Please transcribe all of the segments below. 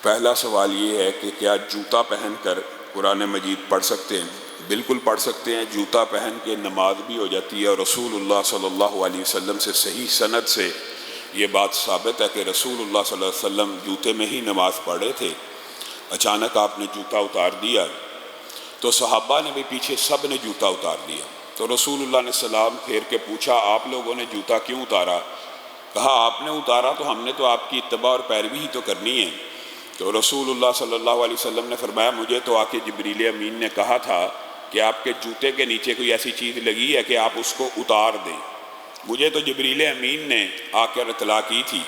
پہلا سوال یہ ہے کہ کیا جوتا پہن کر قرآن مجید پڑھ سکتے ہیں؟ بالکل پڑھ سکتے ہیں، جوتا پہن کے نماز بھی ہو جاتی ہے، اور رسول اللہ صلی اللہ علیہ وسلم سے صحیح سند سے یہ بات ثابت ہے کہ رسول اللہ صلی اللہ علیہ وسلم جوتے میں ہی نماز پڑھے تھے۔ اچانک آپ نے جوتا اتار دیا تو صحابہ نے بھی پیچھے سب نے جوتا اتار دیا، تو رسول اللہ نے سلام پھیر کے پوچھا آپ لوگوں نے جوتا کیوں اتارا؟ کہا آپ نے اتارا تو ہم نے تو آپ کی اتباع اور پیروی ہی تو کرنی ہے۔ تو رسول اللہ صلی اللہ علیہ وسلم نے فرمایا مجھے تو آ کے جبریل امین نے کہا تھا کہ آپ کے جوتے کے نیچے کوئی ایسی چیز لگی ہے کہ آپ اس کو اتار دیں، مجھے تو جبریل امین نے آ کر اطلاع کی تھی۔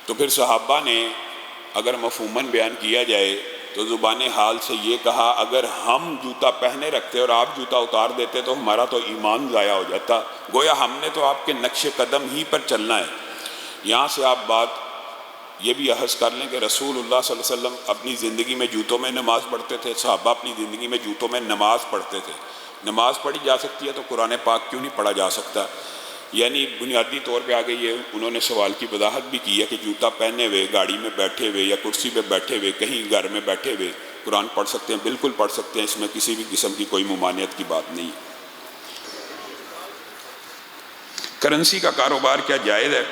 تو پھر صحابہ نے اگر مفہوماً بیان کیا جائے تو زبان حال سے یہ کہا اگر ہم جوتا پہنے رکھتے اور آپ جوتا اتار دیتے تو ہمارا تو ایمان ضائع ہو جاتا، گویا ہم نے تو آپ کے نقش قدم ہی پر چلنا ہے۔ یہاں سے آپ بات یہ بھی احظ کر لیں کہ رسول اللہ صلی اللہ علیہ وسلم اپنی زندگی میں جوتوں میں نماز پڑھتے تھے، صحابہ اپنی زندگی میں جوتوں میں نماز پڑھتے تھے۔ نماز پڑھی جا سکتی ہے تو قرآن پاک کیوں نہیں پڑھا جا سکتا؟ یعنی بنیادی طور پہ آگے یہ انہوں نے سوال کی وضاحت بھی کی ہے کہ جوتا پہنے ہوئے گاڑی میں بیٹھے ہوئے یا کرسی پہ بیٹھے ہوئے کہیں گھر میں بیٹھے ہوئے قرآن پڑھ سکتے ہیں، بالکل پڑھ سکتے ہیں، اس میں کسی بھی قسم کی کوئی ممانعت کی بات نہیں ہے۔ کرنسی کا کاروبار کیا جائز ہے؟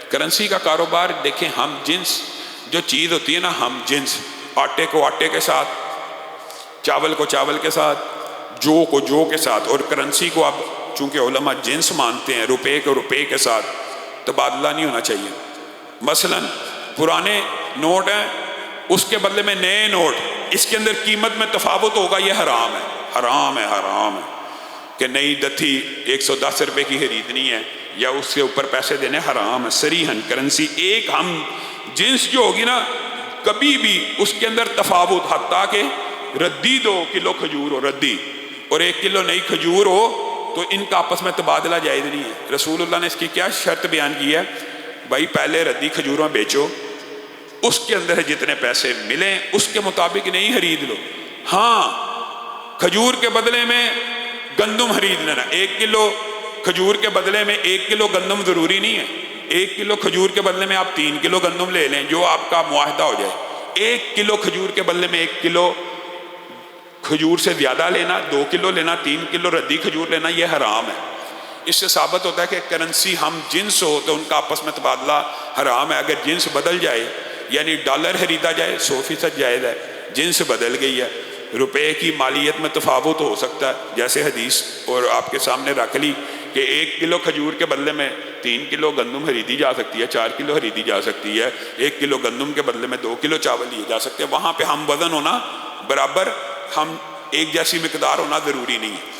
کرنسی کا کاروبار دیکھیں، ہم جنس جو چیز ہوتی ہے نا، ہم جنس، آٹے کو آٹے کے ساتھ، چاول کو چاول کے ساتھ، جو کو جو کے ساتھ، اور کرنسی کو اب چونکہ علماء جنس مانتے ہیں، روپے کو روپے کے ساتھ تبادلہ نہیں ہونا چاہیے۔ مثلا پرانے نوٹ ہیں، اس کے بدلے میں نئے نوٹ، اس کے اندر قیمت میں تفاوت ہوگا، یہ حرام ہے، حرام ہے، حرام ہے کہ نئی دتھی 110 روپے کی خریدنی ہے یا اس کے اوپر پیسے دینے، حرام ہے صریحاً۔ کرنسی ایک ہم جنس جو ہوگی نا، کبھی بھی اس کے اندر تفاوت، حتیٰ کہ ردی 2 کلو کھجور ہو ردی اور 1 کلو نئی کھجور ہو تو ان کا آپس میں تبادلہ جائز نہیں ہے۔ رسول اللہ نے اس کی کیا شرط بیان کی ہے؟ بھائی پہلے ردی کھجوروں بیچو، اس کے اندر جتنے پیسے ملیں اس کے مطابق نہیں خرید لو، ہاں کھجور کے بدلے میں گندم خرید لینا، 1 کلو کھجور کے بدلے میں 1 کلو گندم ضروری نہیں ہے، 1 کلو کھجور کے بدلے میں آپ 3 کلو گندم لے لیں، جو آپ کا معاہدہ ہو جائے۔ 1 کلو کھجور کے بدلے میں 1 کلو کھجور سے زیادہ لینا، 2 کلو لینا، 3 کلو ردی کھجور لینا، یہ حرام ہے۔ اس سے ثابت ہوتا ہے کہ کرنسی ہم جنس ہو تو ان کا آپس میں تبادلہ حرام ہے۔ اگر جنس بدل جائے یعنی ڈالر خریدا جائے 100% جائز ہے، جنس بدل گئی ہے، روپے کی مالیت میں تفاوت ہو سکتا ہے، جیسے حدیث اور آپ کے سامنے رکھ لی کہ 1 کلو کھجور کے بدلے میں 3 کلو گندم خریدی جا سکتی ہے، 4 کلو خریدی جا سکتی ہے، 1 کلو گندم کے بدلے میں 2 کلو چاول لیے جا سکتے ہیں، وہاں پہ ہم وزن ہونا برابر، ہم ایک جیسی مقدار ہونا ضروری نہیں ہے۔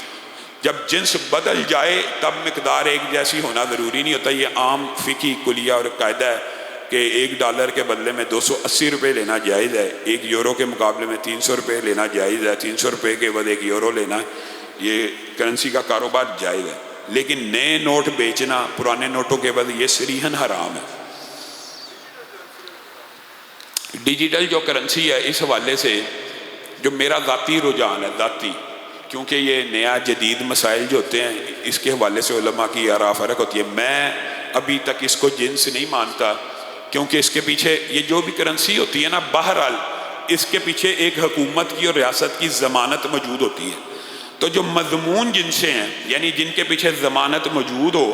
جب جنس بدل جائے تب مقدار ایک جیسی ہونا ضروری نہیں ہوتا۔ یہ عام فقہی کلیہ اور قاعدہ ہے کہ 1 ڈالر کے بدلے میں 280 روپے لینا جائز ہے، 1 یورو کے مقابلے میں 300 روپے لینا جائز ہے، 300 روپے کے بعد 1 یورو لینا، یہ کرنسی کا کاروبار جائز ہے۔ لیکن نئے نوٹ بیچنا پرانے نوٹوں کے بعد یہ صریحاً حرام ہے۔ ڈیجیٹل جو کرنسی ہے، اس حوالے سے جو میرا ذاتی رجحان ہے، ذاتی، کیونکہ یہ نیا جدید مسائل جو ہوتے ہیں اس کے حوالے سے علماء کی آراء فرق ہوتی ہے، میں ابھی تک اس کو جنس نہیں مانتا، کیونکہ اس کے پیچھے یہ جو بھی کرنسی ہوتی ہے نا، بہرحال اس کے پیچھے ایک حکومت کی اور ریاست کی ضمانت موجود ہوتی ہے۔ تو جو مضمون جنسیں ہیں یعنی جن کے پیچھے ضمانت موجود ہو،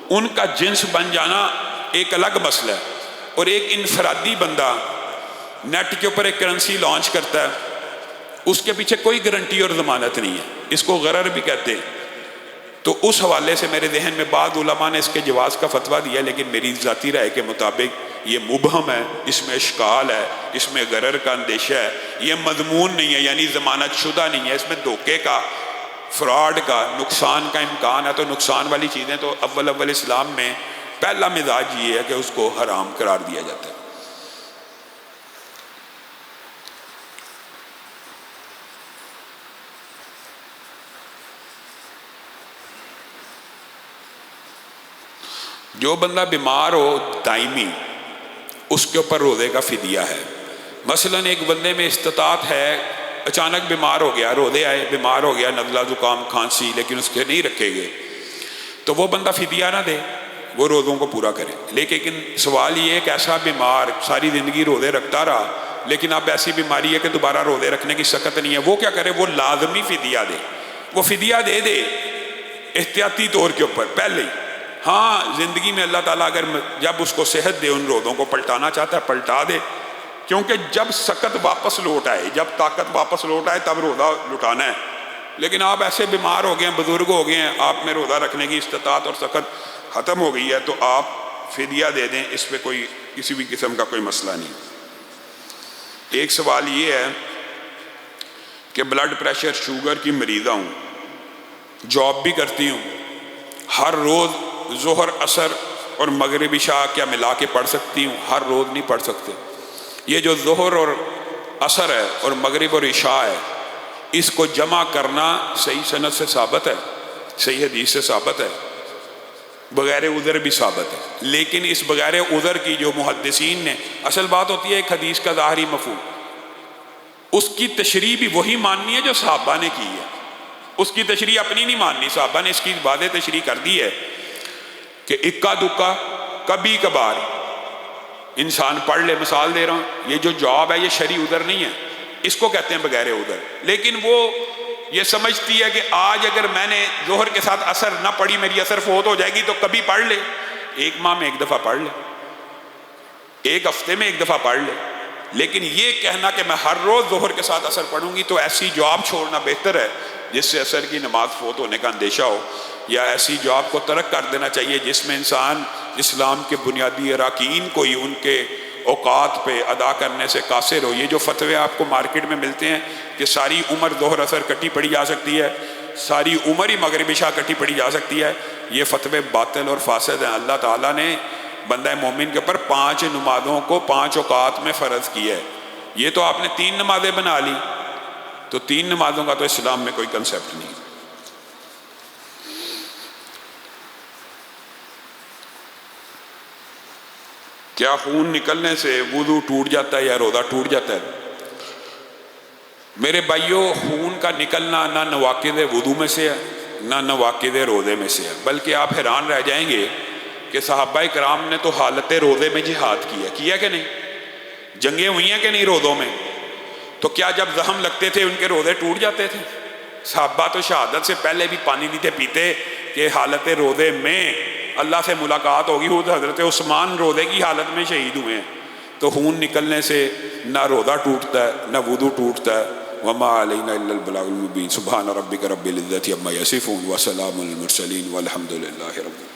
ان کا جنس بن جانا ایک الگ مسئلہ ہے، اور ایک انفرادی بندہ نیٹ کے اوپر ایک کرنسی لانچ کرتا ہے، اس کے پیچھے کوئی گارنٹی اور ضمانت نہیں ہے، اس کو غرر بھی کہتے ہیں۔ تو اس حوالے سے میرے ذہن میں بعض علماء نے اس کے جواز کا فتویٰ دیا، لیکن میری ذاتی رائے کے مطابق یہ مبہم ہے، اس میں اشکال ہے، اس میں غرر کا اندیشہ ہے، یہ مضمون نہیں ہے یعنی ضمانت شدہ نہیں ہے، اس میں دھوکے کا، فراڈ کا، نقصان کا امکان ہے۔ تو نقصان والی چیزیں تو اول اسلام میں پہلا مزاج یہ ہے کہ اس کو حرام قرار دیا جاتا ہے۔ جو بندہ بیمار ہو دائمی، اس کے اوپر روزے کا فدیہ ہے۔ مثلا ایک بندے میں استطاعت ہے، اچانک بیمار ہو گیا، روزے آئے، بیمار ہو گیا، نزلہ زکام کھانسی، لیکن اس کے نہیں رکھے گئے، تو وہ بندہ فدیہ نہ دے، وہ روزوں کو پورا کرے۔ لیکن سوال یہ ہے کہ ایسا بیمار ساری زندگی روزے رکھتا رہا لیکن اب ایسی بیماری ہے کہ دوبارہ روزے رکھنے کی سخت نہیں ہے، وہ کیا کرے؟ وہ لازمی فدیہ دے، وہ فدیہ دے دے احتیاطی طور کے اوپر پہلے ہی۔ ہاں زندگی میں اللہ تعالیٰ اگر جب اس کو صحت دے، ان روزوں کو پلٹانا چاہتا ہے پلٹا دے، کیونکہ جب سکت واپس لوٹ آئے، جب طاقت واپس لوٹ آئے تب روزہ لٹانا ہے۔ لیکن آپ ایسے بیمار ہو گئے ہیں، بزرگ ہو گئے ہیں، آپ میں روزہ رکھنے کی استطاعت اور سکت ختم ہو گئی ہے، تو آپ فدیہ دے دیں، اس پہ کوئی کسی بھی قسم کا کوئی مسئلہ نہیں۔ ایک سوال یہ ہے کہ بلڈ پریشر شوگر کی مریضہ ہوں، جاب بھی کرتی ہوں، ہر روز ظہر عصر اور مغرب عشاء کیا ملا کے پڑھ سکتی ہوں؟ ہر روز نہیں پڑھ سکتے۔ یہ جو ظہر اور عصر ہے اور مغرب اور عشاء ہے، اس کو جمع کرنا صحیح سند سے ثابت ہے، صحیح حدیث سے ثابت ہے، بغیر عذر بھی ثابت ہے۔ لیکن اس بغیر عذر کی جو محدثین نے، اصل بات ہوتی ہے ایک حدیث کا ظاہری مفہوم، اس کی تشریح بھی وہی ماننی ہے جو صحابہ نے کی ہے، اس کی تشریح اپنی نہیں ماننی۔ صحابہ نے اس کی واضح تشریح کر دی ہے کہ اکا دکا کبھی کبھار انسان پڑھ لے۔ مثال دے رہا ہوں، یہ جو جواب ہے یہ شرعی عذر نہیں ہے، اس کو کہتے ہیں بغیر عذر۔ لیکن وہ یہ سمجھتی ہے کہ آج اگر میں نے ظہر کے ساتھ عصر نہ پڑھی، میری عصر فوت ہو جائے گی، تو کبھی پڑھ لے، ایک ماہ میں ایک دفعہ پڑھ لے، ایک ہفتے میں ایک دفعہ پڑھ لے۔ لیکن یہ کہنا کہ میں ہر روز ظہر کے ساتھ عصر پڑھوں گی، تو ایسی جواب چھوڑنا بہتر ہے جس سے عصر کی نماز فوت ہونے کا اندیشہ ہو، یا ایسی جواب کو ترک کر دینا چاہیے جس میں انسان اسلام کے بنیادی اراکین کو ہی ان کے اوقات پہ ادا کرنے سے قاصر ہو۔ یہ جو فتوے آپ کو مارکیٹ میں ملتے ہیں کہ ساری عمر ظہر عصر کٹی پڑھی جا سکتی ہے، ساری عمر ہی مغرب عشاء کٹی پڑھی جا سکتی ہے، یہ فتوے باطل اور فاسد ہیں۔ اللہ تعالیٰ نے بندہ مومن کے اوپر 5 نمازوں کو 5 اوقات میں فرض کیا ہے۔ یہ تو آپ نے 3 نمازیں بنا لی، تو 3 نمازوں کا تو اسلام میں کوئی کنسیپٹ نہیں۔ کیا خون نکلنے سے وضو ٹوٹ جاتا ہے یا روزہ ٹوٹ جاتا ہے؟ میرے بھائیوں، خون کا نکلنا نہ نواقض وضو میں سے ہے نہ نواقض روزے میں سے ہے، بلکہ آپ حیران رہ جائیں گے کہ صحابہ کرام نے تو حالت روزے میں جہاد کیا کہ نہیں؟ جنگیں ہوئی ہیں کہ نہیں روزوں میں؟ تو کیا جب زخم لگتے تھے ان کے روزے ٹوٹ جاتے تھے؟ صحابہ تو شہادت سے پہلے بھی پانی نہیں تھے پیتے کہ حالت روزے میں اللہ سے ملاقات ہوگی۔ خود حضرت عثمان روزے کی حالت میں شہید ہوئے ہیں۔ تو خون نکلنے سے نہ روزہ ٹوٹتا ہے نہ وضو ٹوٹتا ہے۔ وما علینا الا البلاغ المبین۔ سبحان ربک رب العزۃ عما یصفون وسلام علی المرسلین والحمد للہ رب العالمین۔